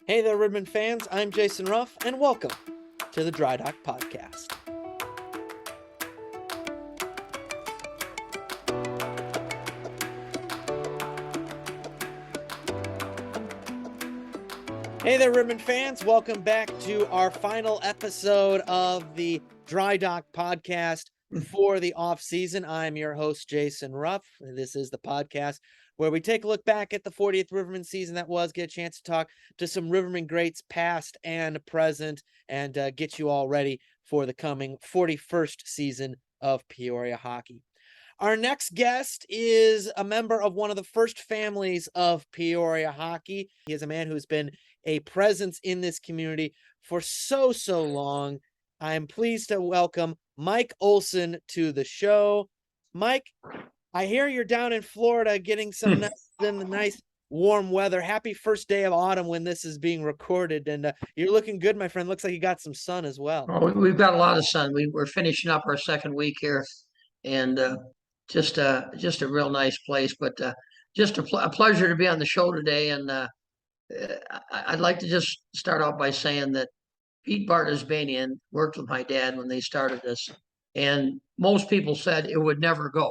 Hey there, Rivermen fans. I'm Jason Ruff, and welcome to the Dry Dock Podcast. Hey there, Rivermen fans. Welcome back to our final episode of the Dry Dock Podcast for the off season. I'm your host, Jason Ruff. This is the podcast where we take a look back at the 40th Rivermen season that was, get a chance to talk to some Rivermen greats past and present, and get you all ready for the coming 41st season of Peoria hockey. Our next guest is a member of one of the first families of Peoria hockey. He is a man who's been a presence in this community for so long. I'm pleased to welcome Mike Olson to the show. Mike, I hear you're down in Florida getting some nice warm weather. Happy first day of autumn when this is being recorded, and you're looking good, my friend. Looks like you got some sun as well. Oh, we've got a lot of sun. We're finishing up our second week here, and just a real nice place. But just a pleasure to be on the show today. And I'd like to just start out by saying that Pete Bartasbanian worked with my dad when they started this, and most people said it would never go.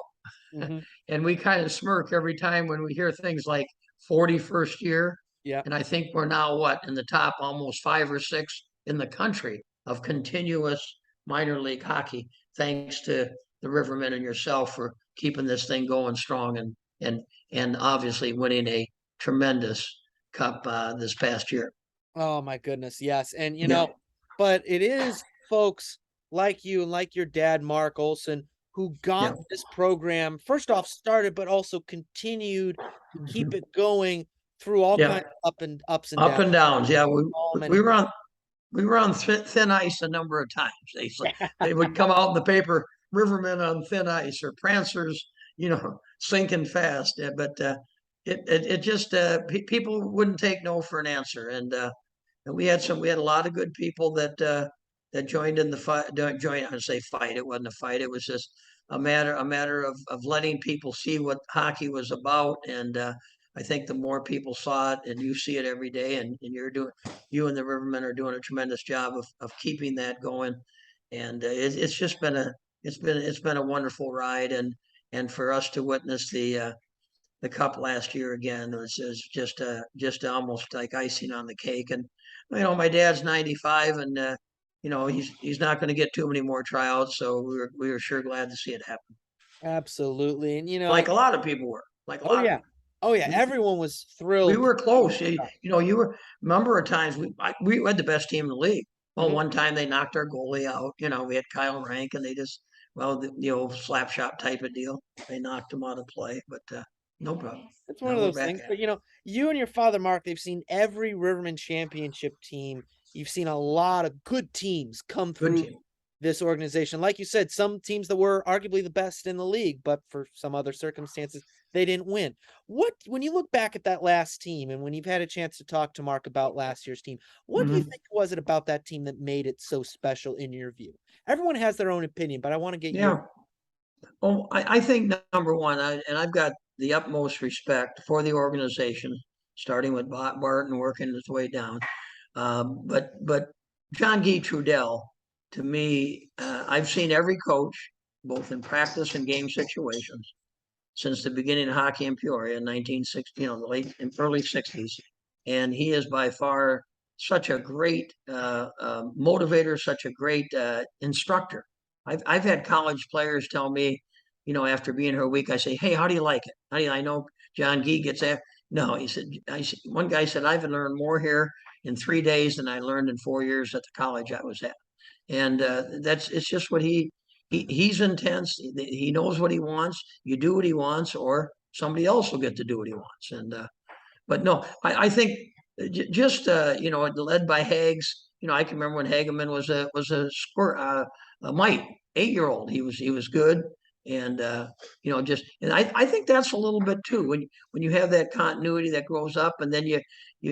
Mm-hmm. And we kind of smirk every time when we hear things like 41st year. Yeah. And I think we're now in the top almost 5 or 6 in the country of continuous minor league hockey, thanks to the Rivermen and yourself for keeping this thing going strong and obviously winning a tremendous cup this past year. Oh my goodness, yes. And but it is folks like you and like your dad, Mark Olson, who got this program first off started, but also continued to keep it going through all kinds of ups and Up downs. and downs. Yeah, we were on thin ice a number of times. They would come out in the paper, Rivermen on thin ice or Prancers, sinking fast. But it just people wouldn't take no for an answer, and we had a lot of good people that joined in the fight. I say fight. It wasn't a fight. It was just a matter of letting people see what hockey was about, and I think the more people saw it, and you see it every day, and you and the Rivermen are doing a tremendous job of keeping that going, and it's just been a wonderful ride, and for us to witness the cup last year again was just almost like icing on the cake. And my dad's 95, and he's not going to get too many more tryouts, so we were sure glad to see it happen. Absolutely. And Like a lot of people were. Like a lot of people. Oh yeah, everyone was thrilled. We were close. You were number of times we had the best team in the league. Well, one time they knocked our goalie out. We had Kyle Rank, and they just the old slap shot type of deal. They knocked him out of play, but no problem. It's one of those things. But you and your father, Mark, they've seen every Rivermen championship team. You've seen a lot of good teams come through this organization. Like you said, some teams that were arguably the best in the league, but for some other circumstances, they didn't win. When you look back at that last team, and when you've had a chance to talk to Mark about last year's team, what do you think was it about that team that made it so special in your view? Everyone has their own opinion, but I want to get your. Oh, I think number one, and I've got the utmost respect for the organization, starting with Barton working his way down. But John Guy Trudell, to me, I've seen every coach, both in practice and game situations, since the beginning of hockey in Peoria in 1960, the late and early 60s. And he is by far such a great motivator, such a great instructor. I've had college players tell me, after being here a week, I say, "Hey, how do you like it? I know John Gee gets after." No, he said. One guy said, "I've learned more here in 3 days than I learned in 4 years at the college I was at." And it's just what he's intense. He knows what he wants. You do what he wants, or somebody else will get to do what he wants. And but no, I think just led by Hags. I can remember when Hageman was a squirt, a mite 8-year-old. He was good, and and I think that's a little bit too when you have that continuity that grows up, and then you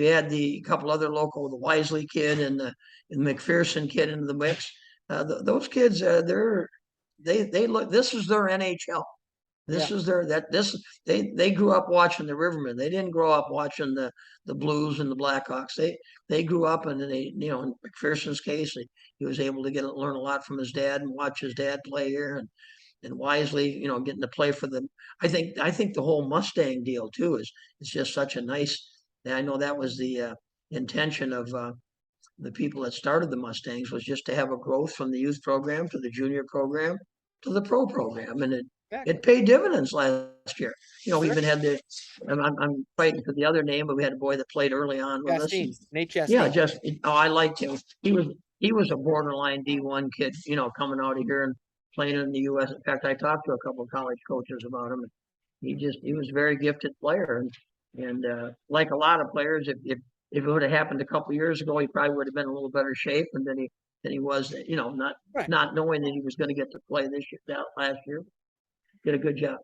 add the couple other local, the Wisely kid and the McPherson kid into the mix. Those kids, they look. This is their NHL. This is they grew up watching the Rivermen. They didn't grow up watching the Blues and the Blackhawks. They grew up and in McPherson's case, he was able to learn a lot from his dad and watch his dad play here and wisely, getting to play for them. I think the whole Mustang deal too is it's just such a nice. I know that was the intention of the people that started the Mustangs was just to have a growth from the youth program to the junior program to the pro program, and it Exactly. paid dividends last year. We Sure. even had I'm fighting for the other name, but we had a boy that played early on with us. Chastain, Nate Yeah, Chastain. I liked him. He was a borderline D1 kid, coming out of here and playing in the U.S. In fact, I talked to a couple of college coaches about him. He was a very gifted player, and like a lot of players, if it would have happened a couple of years ago, he probably would have been in a little better shape and than he was. Not Right. not knowing that he was going to get to play this year, that last year, did a good job.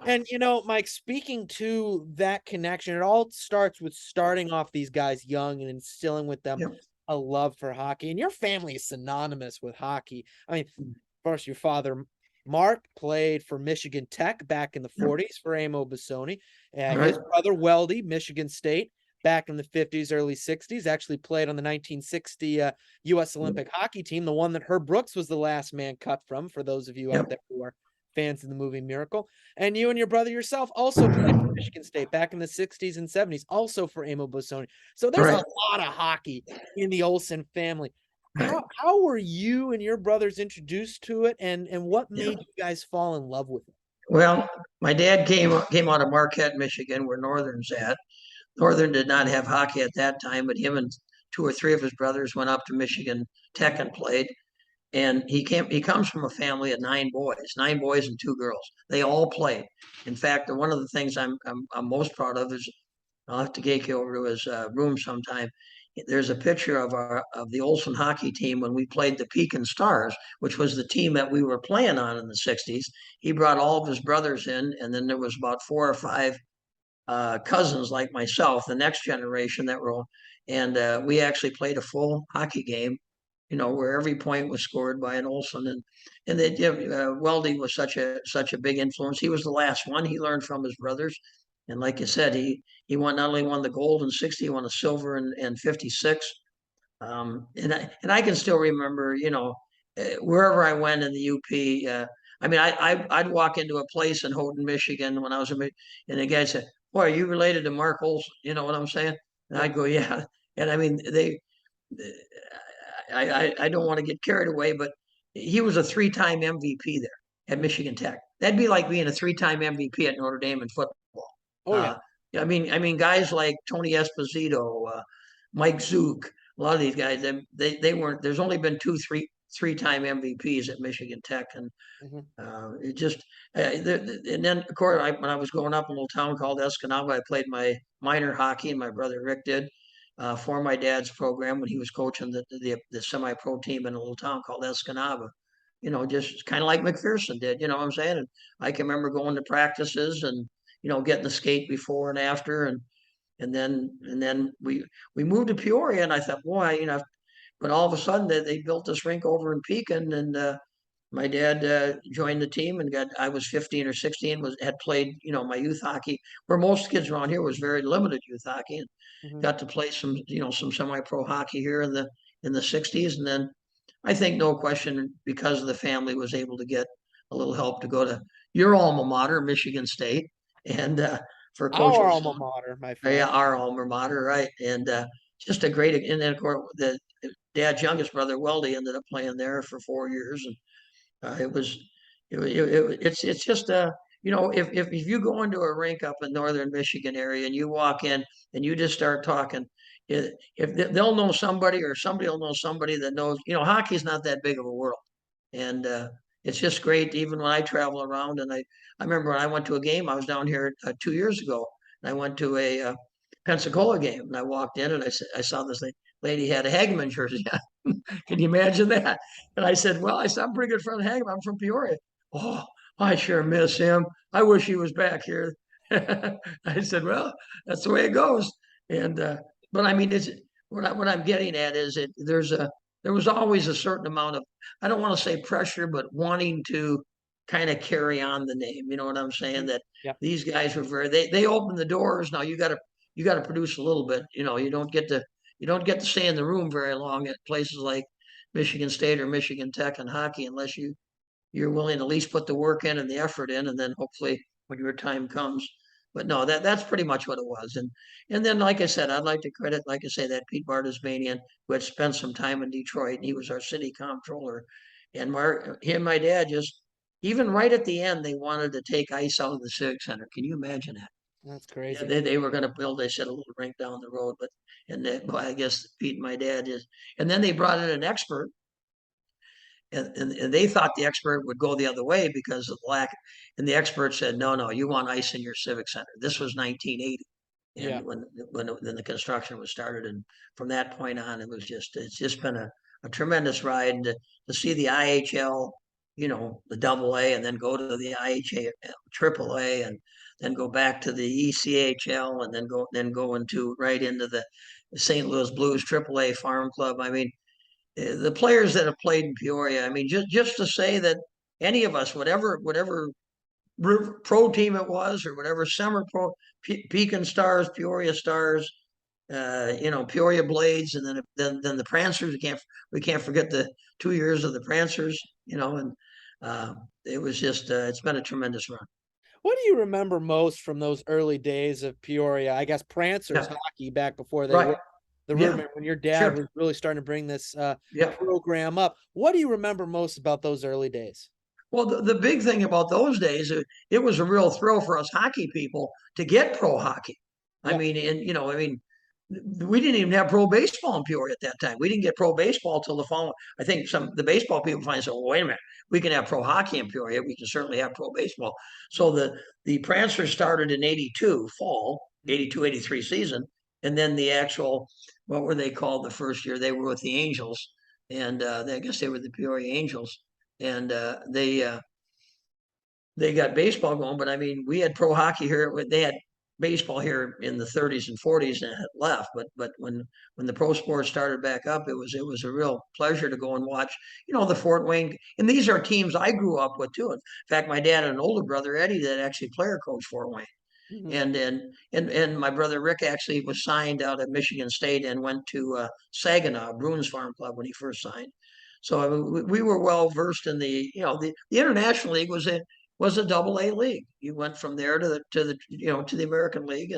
And Mike, speaking to that connection, it all starts with starting off these guys young and instilling with them Yep. a love for hockey. And your family is synonymous with hockey. I mean, of course, your father, Mark, played for Michigan Tech back in the 40s for Amo Bissoni. His Right. brother, Weldy, Michigan State, back in the 50s, early 60s, actually played on the 1960 U.S. Olympic hockey team, the one that Herb Brooks was the last man cut from, for those of you out Yep. there who are fans of the movie Miracle. And you and your brother yourself also played for Michigan State back in the 60s and 70s, also for Amo Bissoni. So there's Right. a lot of hockey in the Olson family. Right. How were you and your brothers introduced to it, and what Yeah. made you guys fall in love with it? Well, my dad came out of Marquette, Michigan, where Northern's at. Northern did not have hockey at that time, but him and two or three of his brothers went up to Michigan Tech and played. And he comes from a family of nine boys and two girls. They all played. In fact, one of the things I'm most proud of is I'll have to take you over to his room sometime. There's a picture of the Olson hockey team when we played the Pekin Stars, which was the team that we were playing on in the 60s. He brought all of his brothers in, and then there was about four or five cousins like myself, the next generation that were, and we actually played a full hockey game, where every point was scored by an Olson, and they Weldy was such a big influence. He was the last one. He learned from his brothers, and like you said, he not only won the gold in 60, he won a silver in 56. And I can still remember, wherever I went in the UP. I mean, I'd walk into a place in Houghton, Michigan when I was and the guy said, "Boy, are you related to Mark Olson?" You know what I'm saying? And I'd go, "Yeah." And I mean, I don't want to get carried away, but he was a three-time MVP there at Michigan Tech. That'd be like being a three-time MVP at Notre Dame in football. Oh yeah. I mean, guys like Tony Esposito, Mike Zook, a lot of these guys, they weren't. There's only been three-time MVPs at Michigan Tech, and Mhm. it just. And then, of course, when I was growing up in a little town called Escanaba, I played my minor hockey, and my brother Rick did, for my dad's program when he was coaching the semi-pro team in a little town called Escanaba. Just kind of like McPherson did. You know what I'm saying? And I can remember going to practices and getting the skate before and after, and then we moved to Peoria, and I thought, boy, but all of a sudden they built this rink over in Pekin, and my dad joined the team and I was 15 or 16, had played, my youth hockey, where most kids around here was very limited youth hockey, and Mhm. got to play some semi-pro hockey here in the 60s. And then I think no question, because of the family, was able to get a little help to go to your alma mater, Michigan State, and for Coach Our Olson. alma mater, my Yeah, friend. our alma mater, right? And just a great. And then of course the dad's youngest brother, Weldy, ended up playing there for 4 years, and it's just if you go into a rink up in northern Michigan area and you walk in and you just start talking, if they'll know somebody or somebody will know somebody that knows, hockey's not that big of a world, and it's just great. Even when I travel around, and I remember when I went to a game, I was down here 2 years ago, and I went to a Pensacola game, and I walked in and I saw this lady had a Hageman jersey. Can you imagine that? And I said, well, I'm a pretty good friend of Hageman. I'm from Peoria. Oh, I sure miss him. I wish he was back here. I said, well, that's the way it goes. And but I mean, it's what I'm getting at is there was always a certain amount of, I don't want to say pressure, but wanting to kind of carry on the name. You know what I'm saying? That Yeah. these guys were they opened the doors. Now you got to produce a little bit. You don't get to stay in the room very long at places like Michigan State or Michigan Tech and hockey unless you're willing to at least put the work in and the effort in, and then hopefully when your time comes. But no, that's pretty much what it was. And then, like I said, I'd like to credit, like I say, that Pete Bartismanian who had spent some time in Detroit, and he was our city comptroller. And he and my dad just, even right at the end, they wanted to take ice out of the Civic Center. Can you imagine that? That's Yeah, crazy. they were going to build, they said, a little rink down the road, but well, I guess Pete and my dad is, and then they brought in an expert, and they thought the expert would go the other way because of the lack. And the expert said, no, you want ice in your civic center. This was 1980. Yeah. And when the construction was started, and from that point on, it's just been a tremendous ride. And to see the IHL, the double A, and then go to the IHA triple A, and then go back to the ECHL, and then go into right into the St. Louis Blues triple A farm club. I mean, the players that have played in Peoria. I mean, just to say that any of us, whatever pro team it was, or whatever summer pro, Pekin Stars, Peoria Stars, Peoria Blades, and then the Prancers. We can't forget the 2 years of the Prancers. And it was just it's been a tremendous run. What do you remember most from those early days of Peoria? I guess Prancers Yeah. hockey back before they were Right. the Yeah. Rivermen, when your dad Sure. was really starting to bring this Yeah. program up. What do you remember most about those early days? Well, the big thing about those days, it was a real thrill for us hockey people to get pro hockey. I Yeah. mean, we didn't even have pro baseball in Peoria at that time. We didn't get pro baseball till the following. I think the baseball people finally said, well, wait a minute, we can have pro hockey in Peoria. We can certainly have pro baseball. So the Prancers started in 82 fall, 82, 83 season. And then the actual, what were they called the first year? They were with the Angels. And I guess they were the Peoria Angels. And they got baseball going, but I mean, we had pro hockey here. They had baseball here in the 30s and 40s and had left. But when the pro sports started back up, it was a real pleasure to go and watch. The Fort Wayne, and these are teams I grew up with too. In fact, my dad had an older brother, Eddie, that actually player coached Fort Wayne. Mhm. And my brother Rick actually was signed out at Michigan State and went to Saginaw Bruins Farm Club when he first signed. So I mean, we were well versed in the International League was a double A league. You went from there to the American League,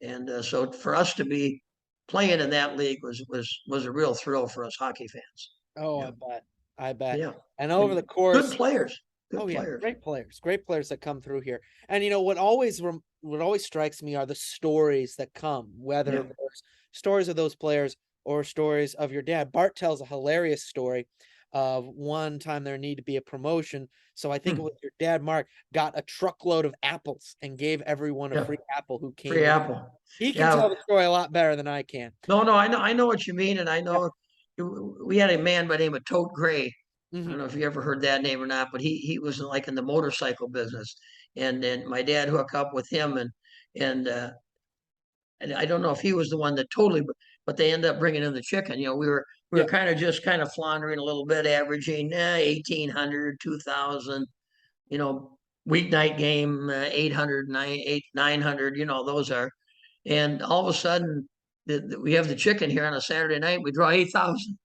and so for us to be playing in that league was a real thrill for us hockey fans. Oh, Yeah, I bet. I bet. yeah, And over and the good course, players, oh good yeah, players. great players that come through here. And what always strikes me are the stories that come, whether Yeah. there's stories of those players or stories of your dad. Bart tells a hilarious story of one time there needed to be a promotion. So I think it Hmm. was your dad, Mark, got a truckload of apples and gave everyone a Yeah. free apple who Free came in. apple. He can Yeah. tell the story a lot better than I can. No, I know what you mean, and I Yeah. know we had a man by the name of Tote Gray. I don't Hmm. know if you ever heard that name or not, but he was like in the motorcycle business, and my dad hooked up with him, and I don't know if he was the one that totally, but they ended up bringing in the chicken. We were Yeah. kind of floundering a little bit, averaging 1,800, 2,000. Weeknight game 800, 900. Those are, and all of a sudden we have the chicken here on a Saturday night. We draw 8,000.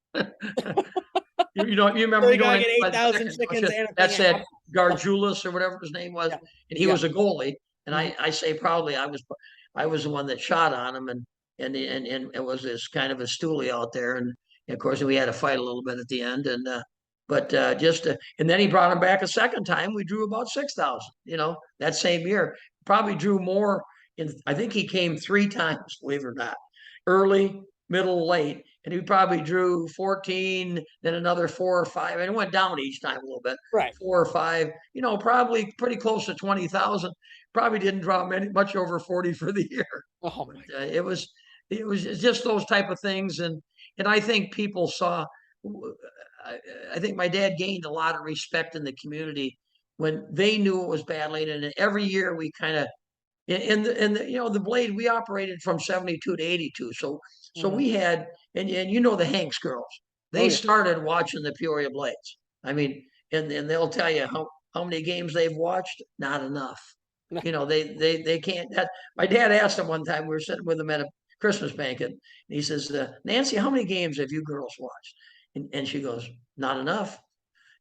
You So remember you you know gotta anything get about the 8,000 chicken, don't chickens you? and a thing That's of that apples. Gargiulas or whatever his name was, Yeah. and he Yeah. was a goalie. And Mhm. I say proudly I was the one that shot on him, and it was this kind of a stoolie out there, and of course we had to fight a little bit at the end, but and then he brought him back a second time. We drew about 6,000. That same year, probably drew more. I think he came 3 times, believe it or not, early, middle, late, and he probably drew 14, then another 4 or 5, and it went down each time a little bit, Right. 4 or 5. Probably pretty close to 20,000. Probably didn't draw much over 40 for the year. Oh But my. it was just those type of things, and I think people saw. I think my dad gained a lot of respect in the community when they knew it was battling, and every year we kind of the blade we operated from 72 to 82, so Mhm. we had, and the Hanks girls, Oh they yeah. started watching the Peoria Blades. I mean, and they'll tell you how many games they've watched? Not enough. They can't. My dad asked him one time. We were sitting with him at a Christmas banquet, and he says, "Nancy, how many games have you girls watched?" And she goes, "Not enough."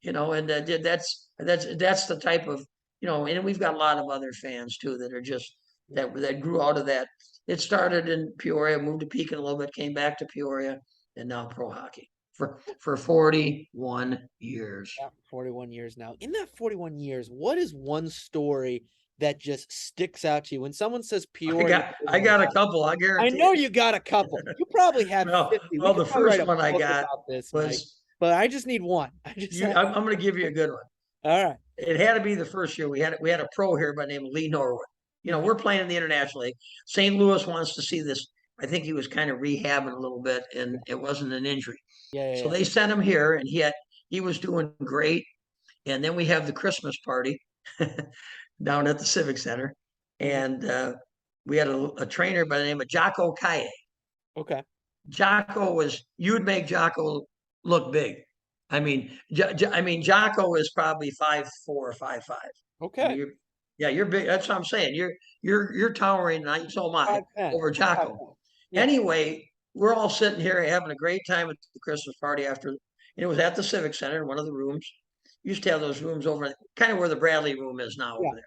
And that's the type of and we've got a lot of other fans too that are just that grew out of that. It started in Peoria, moved to Pekin a little bit, came back to Peoria, and now pro hockey for 41 years. Yeah, 41 years now. In that 41 years, what is one story that just sticks out to you when someone says Peoria? I got a couple. I I guarantee. know you got a couple. You probably have 50. Well, We the could probably write first a one I book got about this, Mike, was but I just need one. I'm going to give you a good one. All right. It had to be the first year. We had a pro here by the name of Lee Norwood. We're playing in the International League. St. Louis wants to see this. I think he was kind of rehabbing a little bit, and it wasn't an injury. So they sent him here, and he was doing great. And then we have the Christmas party down at the Civic Center, and we had a trainer by the name of Jocko Kaye. Okay. You would make Jocko look big. I mean, Jocko is probably 5'4" or 5'5". Okay. You're big. That's what I'm saying. You're towering, and so am I, over Jocko. Yeah. Anyway, we're all sitting here having a great time at the Christmas party after, and it was at the Civic Center in one of the rooms. Used to have those rooms over, kind of where the Bradley room is now over there.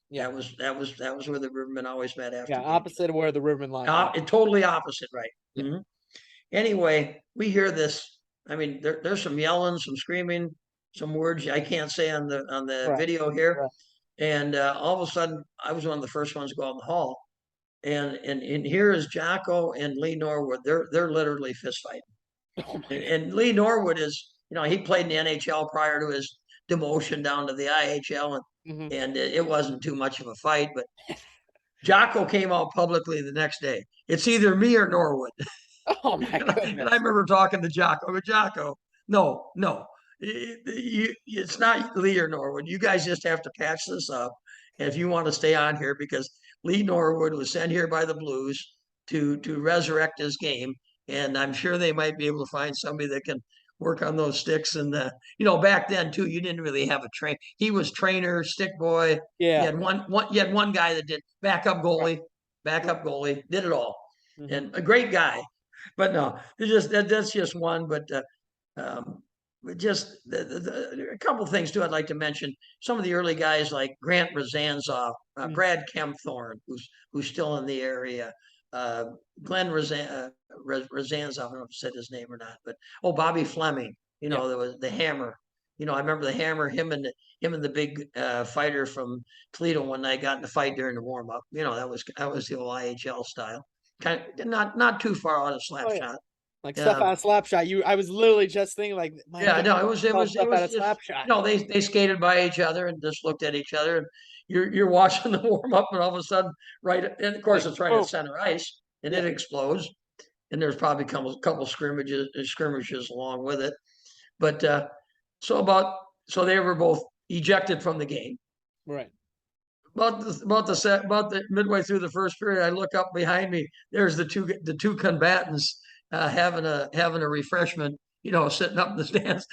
Yeah, that was where the Rivermen always met after. Yeah, opposite of where the Rivermen lie. Totally opposite, right? Yeah. Mm-hmm. Anyway, we hear this. I mean, there's some yelling, some screaming, some words I can't say on the video here. Right. And all of a sudden, I was one of the first ones to go out in the hall, and here is Jocko and Lee Norwood. They're literally fist fighting. Oh and Lee Norwood is, he played in the NHL prior to his demotion down to the IHL, and it wasn't too much of a fight. But Jocko came out publicly the next day. It's either me or Norwood. Oh my goodness! And I remember talking to Jocko. Jocko, no, it's not Lee or Norwood. You guys just have to patch this up, and if you want to stay on here, because Lee Norwood was sent here by the Blues to resurrect his game, and I'm sure they might be able to find somebody that can work on those sticks. And back then too, you didn't really have a train. He was trainer, stick boy. Yeah. You had one guy that did backup goalie, did it all, and a great guy. But no, that's just one. But just a couple of things too. I'd like to mention some of the early guys like Grant Rozanzoff, Brad Kempthorne, who's still in the area. Glenn Rozanzoff, I don't know if I said his name or not, but Bobby Fleming. There was the Hammer. I remember the Hammer. Him and the big fighter from Toledo one night got in a fight during the warm up. That was the old IHL style. Kind of not too far out of Slapshot. Like stuff out of Slapshot. I was literally just thinking like, it was stuff out of Slapshot. They skated by each other and just looked at each other, and you're watching the warm up, and all of a sudden, and of course it's right at center ice, and it explodes, and there's probably a couple skirmishes along with it, but so they were both ejected from the game. Right. About the midway through the first period, I look up behind me. There's the two combatants having a refreshment. Sitting up in the stands.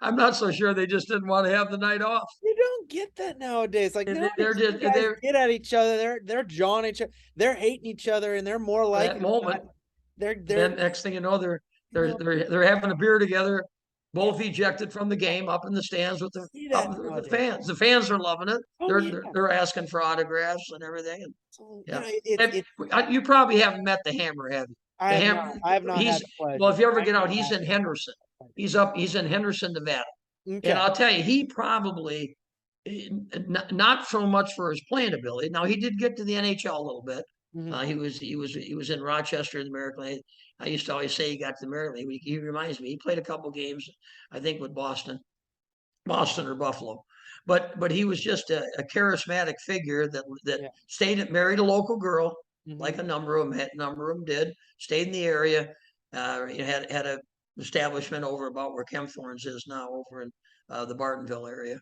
I'm not so sure they just didn't want to have the night off. You don't get that nowadays. Like they're get at each other. They're jawing each other. They're hating each other, and they're more like that moment. Then next thing you know, they're having a beer together. Both ejected from the game, up in the stands with the fans. The fans are loving it. They're asking for autographs and everything. You probably haven't met the Hammer, have you? I have not. Well, if you ever get out, he's in Henderson. He's in Henderson, Nevada. Okay. And I'll tell you, he probably not so much for his playing ability. Now he did get to the NHL a little bit. Mm-hmm. He was in Rochester, the American League. I used to always say he got to the American League. He reminds me, he played a couple games, I think, with Boston or Buffalo. But he was just a charismatic figure that married a local girl, like a number of them did. Stayed in the area. Had a establishment over about where Kempthorne's is now, over in the Bartonville area,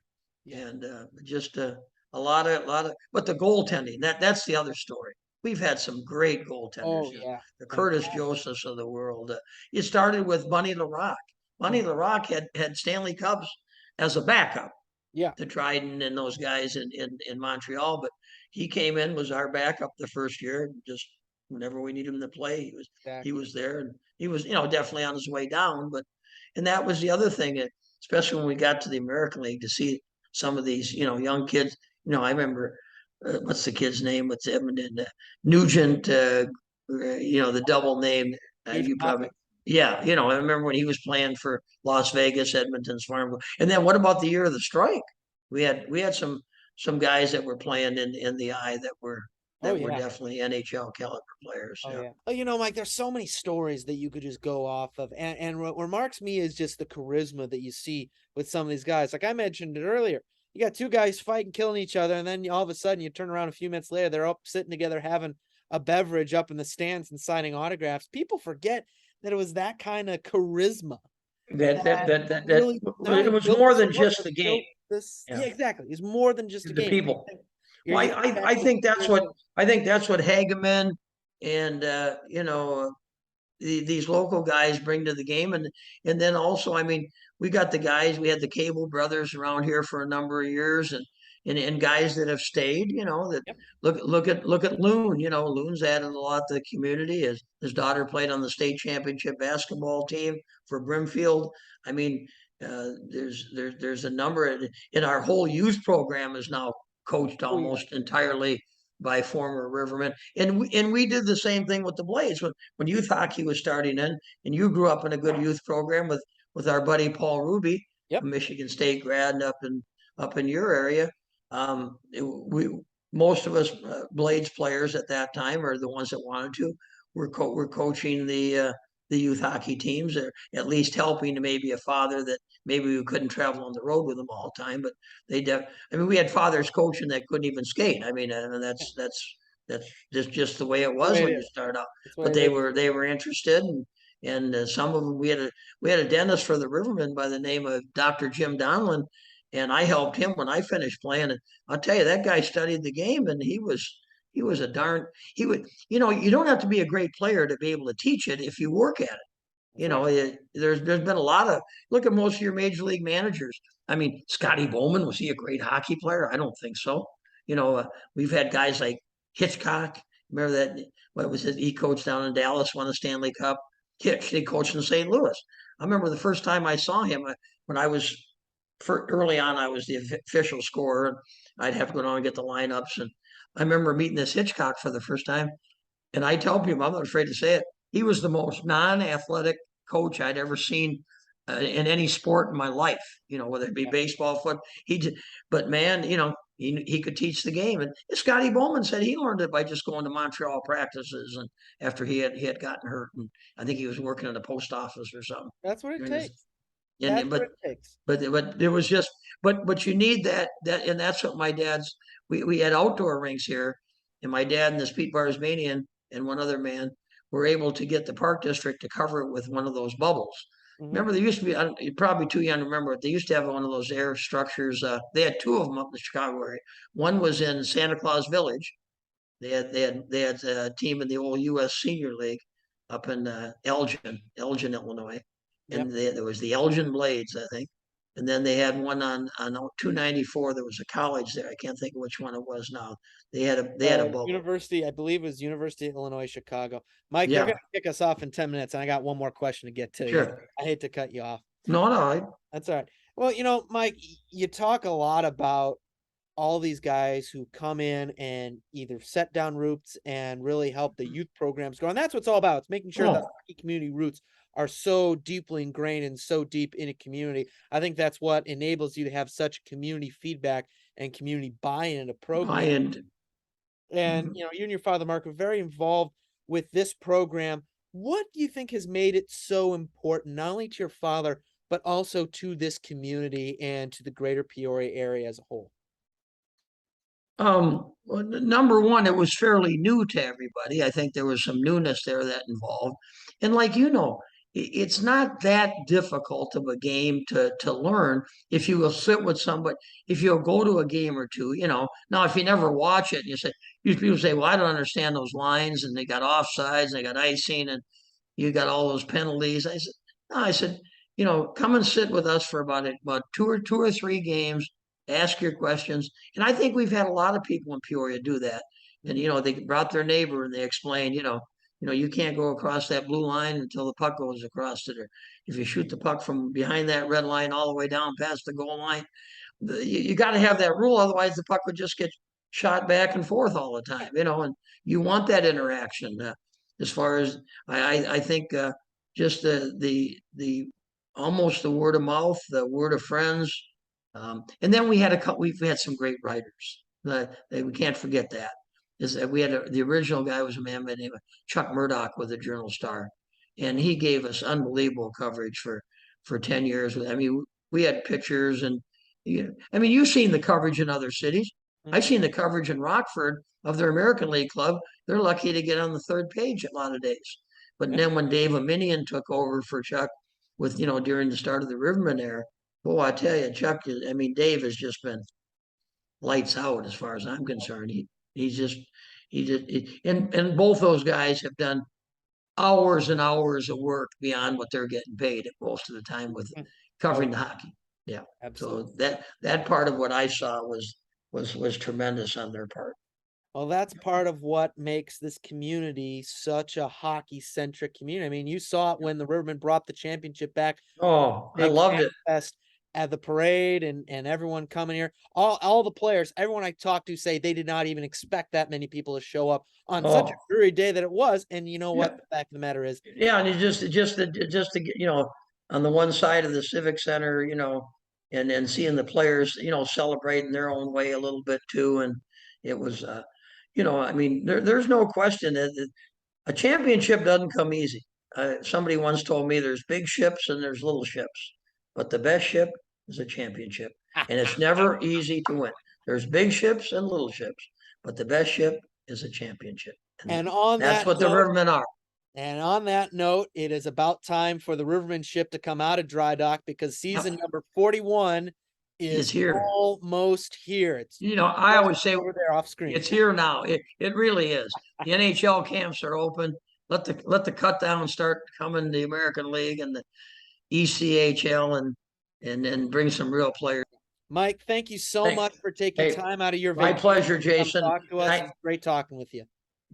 and just a lot of. But the goaltending, that's the other story. We've had some great goaltenders. The Curtis Josephs of the world. It started with Bunny LaRock. Bunny LaRock had Stanley Cups as a backup. Yeah. to Dryden and those guys in Montreal. But he came in, was our backup the first year. Just whenever we need him to play, he Exactly. was there, and he was definitely on his way down. But and that was the other thing, especially when we got to the American League, to see some of these young kids. I remember what's the kid's name? What's Edmonton? Nugent. The double name. You Nugent probably Hopkins. yeah. I remember when he was playing for Las Vegas, Edmonton's farm. And then what about the year of the strike? We had some guys that were playing in the eye that were Oh yeah. definitely NHL caliber players. Oh Yeah. yeah. Mike, there's so many stories that you could just go off of, and what remarks me is just the charisma that you see with some of these guys. Like I mentioned it earlier, you got two guys fighting, killing each other, and then all of a sudden you turn around a few minutes later, they're up sitting together having a beverage up in the stands and signing autographs. People forget that it was that kind of charisma That really not it only was built more the than sport, just but the game. built this. Yeah. Yeah, exactly. It's more than just a The game. people. You're Well, getting back I to think that's what the Hageman and these local guys bring to the game, and then also, I mean, we got the guys. We had the Cable brothers around here for a number of years, and guys that have stayed. That Yep. look at Loon. Loon's added a lot to the community. His daughter played on the state championship basketball team for Brimfield. I mean, there's a number, in our whole youth program is now coached Oh yeah. almost entirely by former Rivermen, and we did the same thing with the Blades when youth hockey was starting in, and you grew up in a good youth program with our buddy Paul Ruby, a Yep. Michigan State grad up in your area. We most of us Blades players at that time, or the ones that wanted to, were coaching the youth hockey teams, or at least helping maybe a father that maybe we couldn't travel on the road with them all the time, but I mean, we had fathers coaching that couldn't even skate. I mean, that's just the way it The was way it when you is. start out. That's the way But it is. they were interested, and some of them, we had a dentist for the Rivermen by the name of Dr. Jim Donlin, and I helped him when I finished playing. And I'll tell you, that guy studied the game, and he was a darn he would you don't have to be a great player to be able to teach it if you work at it. That's right. There's been a lot of look at most of your major league managers. I mean, Scotty Bowman, was he a great hockey player? I don't think so. We've had guys like Hitchcock. Remember that? What was it? He coached down in Dallas, won the Stanley Cup. Hitch, he coached in St. Louis. I remember the first time I saw him when I was early on. I was the official scorer. I'd have to go down and get the lineups, and I remember meeting this Hitchcock for the first time. And I tell people, I'm not afraid to say it, he was the most non-athletic coach I'd ever seen in any sport in my life. Whether it be Yeah. baseball, foot. But man, he could teach the game. And Scotty Bowman said he learned it by just going to Montreal practices, and after he had gotten hurt, and I think he was working at a post office or something That's what it during this. takes. That's And what it takes. but there was just but you need that, and that's what my dad's. We had outdoor rinks here, and my dad and this Pete Barsmanian and one other man were able to get the park district to cover it with one of those bubbles. Hmm. Remember, there used to be, you're probably too young to remember it. They used to have one of those air structures. They had two of them up in the Chicago area. One was in Santa Claus Village. They had a team in the old U.S. Senior League up in Elgin, Illinois, Yep. and there was the Elgin Blades, I think, and then they had one on 294. There was a college there. I can't think of which one it was now. They had a bubble. University, I believe it was University of Illinois, Chicago. Mike, they're Yeah, going to kick us off in 10 minutes, and I got one more question to get to you. sure. I hate to cut you off. No, no. That's all right. Well, Mike, you talk a lot about all these guys who come in and either set down roots and really help the youth programs go. And that's what it's all about. It's making sure the Oh, hockey community roots are so deeply ingrained and so deep in a community. I think that's what enables you to have such community feedback and community buy-in in a program. and And you and your father, Mark, are very involved with this program. What do you think has made it so important, not only to your father, but also to this community and to the greater Peoria area as a whole? Well, number one, it was fairly new to everybody. I think there was some newness there that involved, and like it's not that difficult of a game to learn if you will sit with somebody. If you'll go to a game or two. Now if you never watch it, and people say, "Well, I don't understand those lines," and they got offsides, and they got icing, and you got all those penalties. I said, come and sit with us for about two or three games. ask your questions. And I think we've had a lot of people in Peoria do that. And, they brought their neighbor and they explained, you can't go across that blue line until the puck goes across it. Or if you shoot the puck from behind that red line all the way down past the goal line, you got to have that rule. Otherwise, the puck would just get shot back and forth all the time, and you want that interaction. As far as I think just the almost the word of mouth, the word of friends. And then we've had some great writers. We can't forget that. Is that we had the original guy was a man by the name of Chuck Murdoch with the Journal Star, and he gave us unbelievable coverage for 10 years. I mean, we had pictures and you've seen the coverage in other cities. I've seen the coverage in Rockford of their American League club. They're lucky to get on the third page a lot of days. But then when Dave Aminian took over for Chuck with, during the start of the Rivermen era, boy, I tell you, Dave has just been lights out as far as I'm concerned. And both those guys have done hours and hours of work beyond what they're getting paid most of the time with covering the hockey. Yeah. Absolutely. So that part of what I saw was tremendous on their part. Well, that's part of what makes this community such a hockey-centric community. I mean, you saw it when the Rivermen brought the championship back. Oh, I loved it. Fest at the parade and everyone coming here. All the players, everyone I talked to say they did not even expect that many people to show up on such a dreary day that it was. And you know what? The fact of the matter is. Yeah, and just to get, on the one side of the Civic Center, and then seeing the players, celebrating their own way a little bit too. And it was, there's no question that a championship doesn't come easy. Somebody once told me there's big ships and there's little ships, but the best ship is a championship, and it's never easy to win. There's big ships and little ships, but the best ship is a championship. And on that's what the Rivermen are. And on that note, it is about time for the Rivermen ship to come out of dry dock because season number 41 is here. Almost here. It's I always say over there off screen. It's here now. It really is. The NHL camps are open. Let the cut down start coming. The American League and the ECHL and bring some real players. Mike, thank you so much for taking time out of your vacation. My pleasure, Jason. Talk to us. It's great talking with you.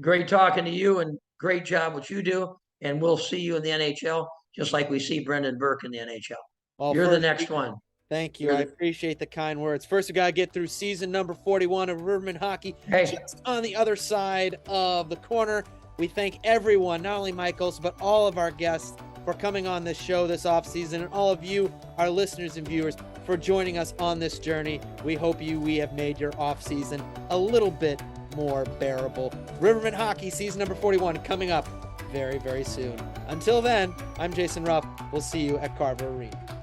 Great talking to you, and great job what you do. And we'll see you in the NHL, just like we see Brendan Burke in the NHL. Well, you're the next one. Thank you. I appreciate the kind words. First, we got to get through season number 41 of Rivermen Hockey. Just on the other side of the corner, we thank everyone, not only Mike Olson, but all of our guests for coming on this show this offseason, and all of you, our listeners and viewers, for joining us on this journey. We hope we have made your offseason a little bit more bearable. Rivermen Hockey season number 41 coming up very, very soon. Until then, I'm Jason Ruff. We'll see you at Carver Arena.